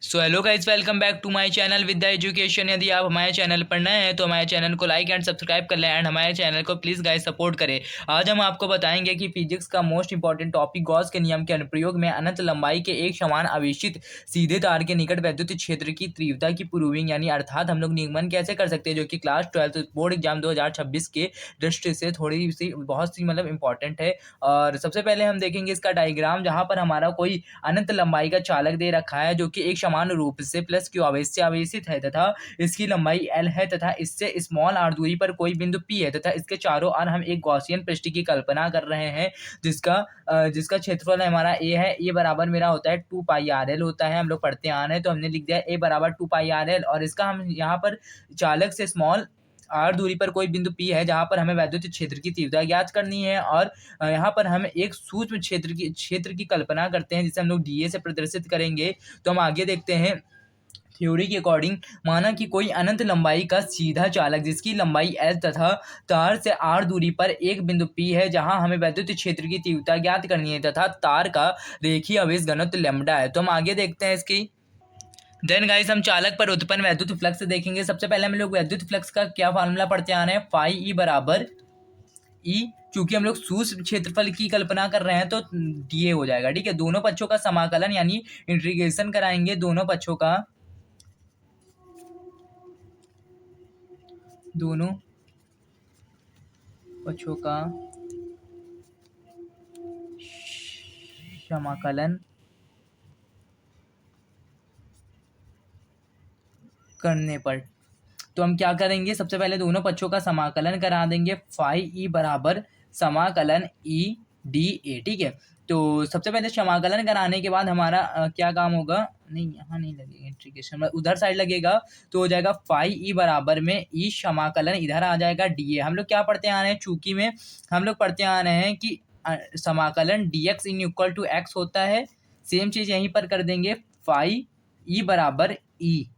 So hello guys, welcome back to my channel with the education. यदि आप हमारे channel पर नए हैं तो हमारे चैनल को लाइक एंड सब्सक्राइब कर लें एंड हमारे चैनल को प्लीज़ गाइस सपोर्ट करें। आज हम आपको बताएंगे कि फिजिक्स का मोस्ट इंपॉर्टेंट टॉपिक गॉस के नियम के अनुप्रयोग में अनंत लंबाई के एक समान आवेशित सीधे तार के निकट वैद्युत क्षेत्र की तीव्रता की प्रूविंग यानी अर्थात हम लोग निगमन कैसे कर सकते हैं, जो कि क्लास 12 बोर्ड एग्जाम 2026 के दृष्टि से थोड़ी सी बहुत सी मतलब इंपॉर्टेंट है। और सबसे पहले हम देखेंगे इसका डायग्राम, जहाँ पर हमारा कोई अनंत लंबाई का चालक दे रखा है जो कि एक समान रूप से प्लस क्यू आवेश से आवेशित है तथा इसकी लंबाई एल है तथा इससे स्मॉल आर दूरी पर कोई बिंदु पी है तथा इसके चारों ओर हम एक गॉसियन पृष्ठ की कल्पना कर रहे हैं जिसका क्षेत्रफल हमारा ए है। ए बराबर मेरा होता है 2 पाई आर एल होता है, हम लोग पढ़ते आ रहे हैं तो हमने लिख दिया ए बराबर 2 पाई आर एल। और इसका हम यहाँ पर चालक से स्मॉल आर दूरी पर कोई बिंदु पी है जहां पर हमें वैद्युत क्षेत्र की तीव्रता ज्ञात करनी है। और यहाँ पर हम एक सूक्ष्म क्षेत्र की कल्पना करते हैं जिसे हम लोग डीए से प्रदर्शित करेंगे। तो हम आगे देखते हैं। थ्योरी के अकॉर्डिंग माना कि कोई अनंत लंबाई का सीधा चालक जिसकी लंबाई एल तथा तार से आर दूरी पर एक बिंदु पी है जहां हमें वैद्युत क्षेत्र की तीव्रता ज्ञात करनी है तथा तार का रेखीय आवेश घनत्व लैम्ब्डा है। तो हम आगे देखते हैं इसकी। देन गाइस, हम चालक पर उत्पन्न वैद्युत फ्लक्स देखेंगे। सबसे पहले हम लोग वैद्युत फ्लक्स का क्या फार्मूला पढ़ते आ रहे हैं, फाई ई बराबर ई। चूंकि हम लोग सूक्ष्म क्षेत्रफल की कल्पना कर रहे हैं तो डीए हो जाएगा। ठीक है, दोनों पक्षों का समाकलन यानी इंटीग्रेशन कराएंगे, दोनों पक्षों का समाकलन करने पर तो हम क्या करेंगे, सबसे पहले दोनों पक्षों का समाकलन करा देंगे। फाई ई बराबर समाकलन ई डी ए। ठीक है, तो सबसे पहले समाकलन कराने के बाद हमारा क्या काम होगा, नहीं यहाँ नहीं लगेगा इंटीग्रेशन, उधर साइड लगेगा तो हो जाएगा फाई ई बराबर में ई समाकलन इधर आ जाएगा डी ए। हम लोग क्या पढ़ते आ रहे हैं, चूंकि में हम लोग पढ़ते आ रहे हैं कि समाकलन D X in equal to X होता है। सेम चीज यहीं पर कर देंगे, फाई ई बराबर ई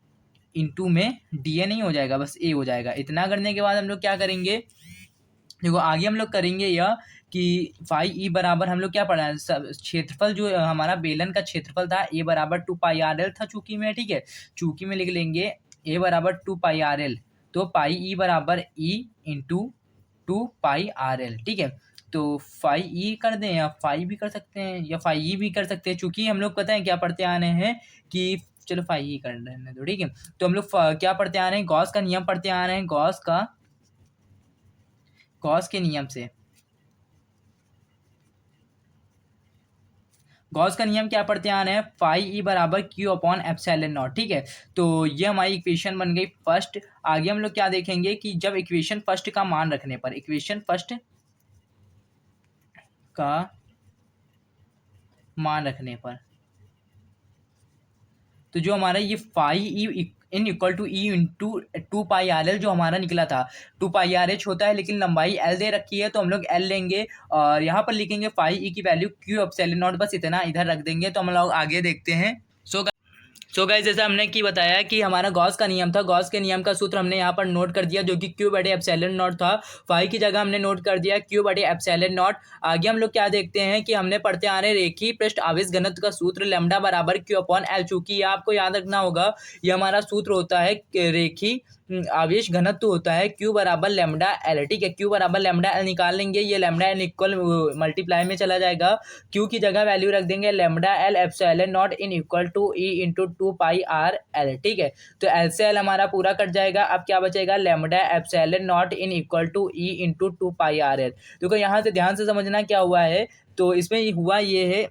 इंटू में डी ए नहीं हो जाएगा, बस ए हो जाएगा। इतना करने के बाद हम लोग क्या करेंगे, देखो आगे हम लोग करेंगे यह कि फाई ई बराबर हम लोग क्या पढ़ा है, क्षेत्रफल जो हमारा बेलन का क्षेत्रफल था ए बराबर 2 पाई आर एल था चूंकि में। ठीक है, चूंकि में लिख लेंगे ए बराबर 2 पाई आर एल, तो पाई ई बराबर ई इंटू 2 पाई आर एल। ठीक है, तो फाई ई कर दें या फाई भी कर सकते हैं या फाई ई भी कर सकते हैं, चूंकि हम लोग पता है क्या पढ़ते आने हैं कि चलो फाई ही कर रहे हैं। तो ठीक है, तो हम लोग क्या पढ़ते आ रहे हैं, गॉस का नियम पढ़ते आ रहे हैं। गॉस के नियम से गॉस का नियम क्या पढ़ते आ रहे हैं, फाई ई बराबर क्यू अपॉन एप्सिलॉन नॉट। ठीक है, तो ये हमारी इक्वेशन बन गई फर्स्ट। आगे हम लोग क्या देखेंगे कि जब इक्वेशन फर्स्ट का मान रखने पर तो जो हमारा ये phi E in equal to E into 2 pi R L जो हमारा निकला था, 2 पाई आर एच होता है लेकिन लंबाई एल दे रखी है तो हम लोग एल लेंगे और यहाँ पर लिखेंगे फाई ई की वैल्यू क्यू एप्सिलॉन नॉट, बस इतना इधर रख देंगे। तो हम लोग आगे देखते हैं। सो गाइस, जैसा हमने की बताया कि हमारा गॉस का नियम था, गॉस के नियम का सूत्र हमने यहाँ पर नोट कर दिया जो कि क्यू बटे एप्सिलॉन नॉट था। फाई की जगह हमने नोट कर दिया क्यू बटे एप्सिलॉन नॉट। आगे हम लोग क्या देखते हैं कि हमने पढ़ते आ रहे रेखीय पृष्ठ आवेश घनत्व का सूत्र लैम्ब्डा बराबर क्यू अपॉन एल। चूंकि ये आपको याद रखना होगा, ये हमारा सूत्र होता है रेखीय आवेश घनत्व होता है क्यू बराबर लैम्ब्डा एल। ठीक है, क्यू बराबर लैम्ब्डा एल निकाल लेंगे, ये लैम्ब्डा एल इक्वल मल्टीप्लाई में चला जाएगा। क्यू की जगह वैल्यू रख देंगे lambda L epsilon naught in equal to E into 2 pi R L. ठीक है, तो एल से एल हमारा पूरा कट जाएगा। अब क्या बचेगा, lambda epsilon naught in equal to E into 2 pi R L. देखो यहाँ से ध्यान से समझना क्या हुआ है, तो इसमें हुआ ये है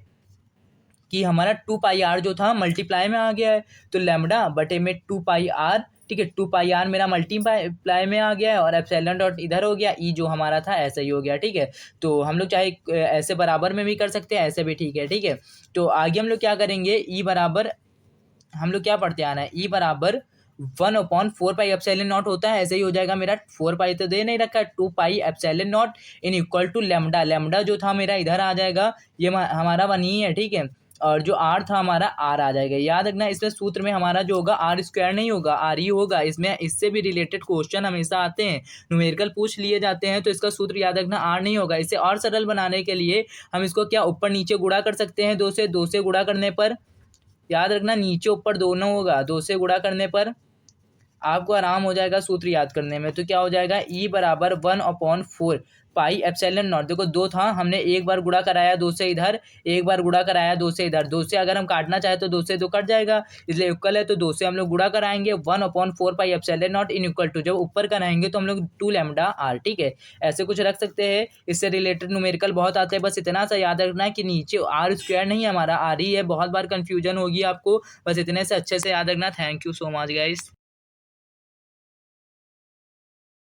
कि हमारा 2 पाई आर जो था मल्टीप्लाई में आ गया है, तो लैम्ब्डा बटे में 2 पाई आर। ठीक है, 2 पाई आर मेरा मल्टीप्लाई में आ गया है और एप्सिलॉन डॉट इधर हो गया, ई जो हमारा था ऐसा ही हो गया। ठीक है, तो हम लोग चाहे ऐसे बराबर में भी कर सकते हैं, ऐसे भी ठीक है। ठीक है, तो आगे हम लोग क्या करेंगे, ई बराबर हम लोग क्या पढ़ते आना है, ई बराबर 1/4 पाई एप्सिलॉन नॉट होता है, ऐसे ही हो जाएगा मेरा। 4 पाई तो दे नहीं रखा है, 2 pi epsilon naught in equal to lambda. Lambda जो था मेरा इधर आ जाएगा, ये हमारा 1 ही है। ठीक है, और जो आर था हमारा आर आ जाएगा। याद रखना इसमें सूत्र में हमारा जो होगा आर स्क्वायर नहीं होगा, आर ही होगा। इसमें इससे भी रिलेटेड क्वेश्चन हमेशा आते हैं, न्यूमेरिकल पूछ लिए जाते हैं, तो इसका सूत्र याद रखना आर नहीं होगा। इसे और सरल बनाने के लिए हम इसको क्या ऊपर नीचे गुणा कर सकते हैं, 2 से गुणा करने पर याद रखना नीचे ऊपर दोनों होगा, 2 से गुणा करने पर आपको आराम हो जाएगा सूत्र याद करने में। तो क्या हो जाएगा, ई बराबर 1/4 पाई एप्सिलॉन नॉट। देखो 2 था, हमने एक बार गुणा कराया 2 से इधर, एक बार गुणा कराया 2 से इधर, 2 से अगर हम काटना चाहे तो 2 से तो कट जाएगा, इसलिए इक्वल है तो 2 से हम लोग गुणा कराएंगे 1/4 pi epsilon naught in equal to, जब ऊपर कराएंगे तो हम लोग 2 लैम्डा आर। ठीक है, ऐसे कुछ रख सकते हैं। इससे रिलेटेड न्यूमेरिकल बहुत आते हैं, बस इतना सा याद रखना है कि नीचे आर स्क्वायर नहीं है हमारा, आर ही है। बहुत बार कंफ्यूजन होगी आपको, बस इतने से अच्छे से याद रखना। Thank you so much guys.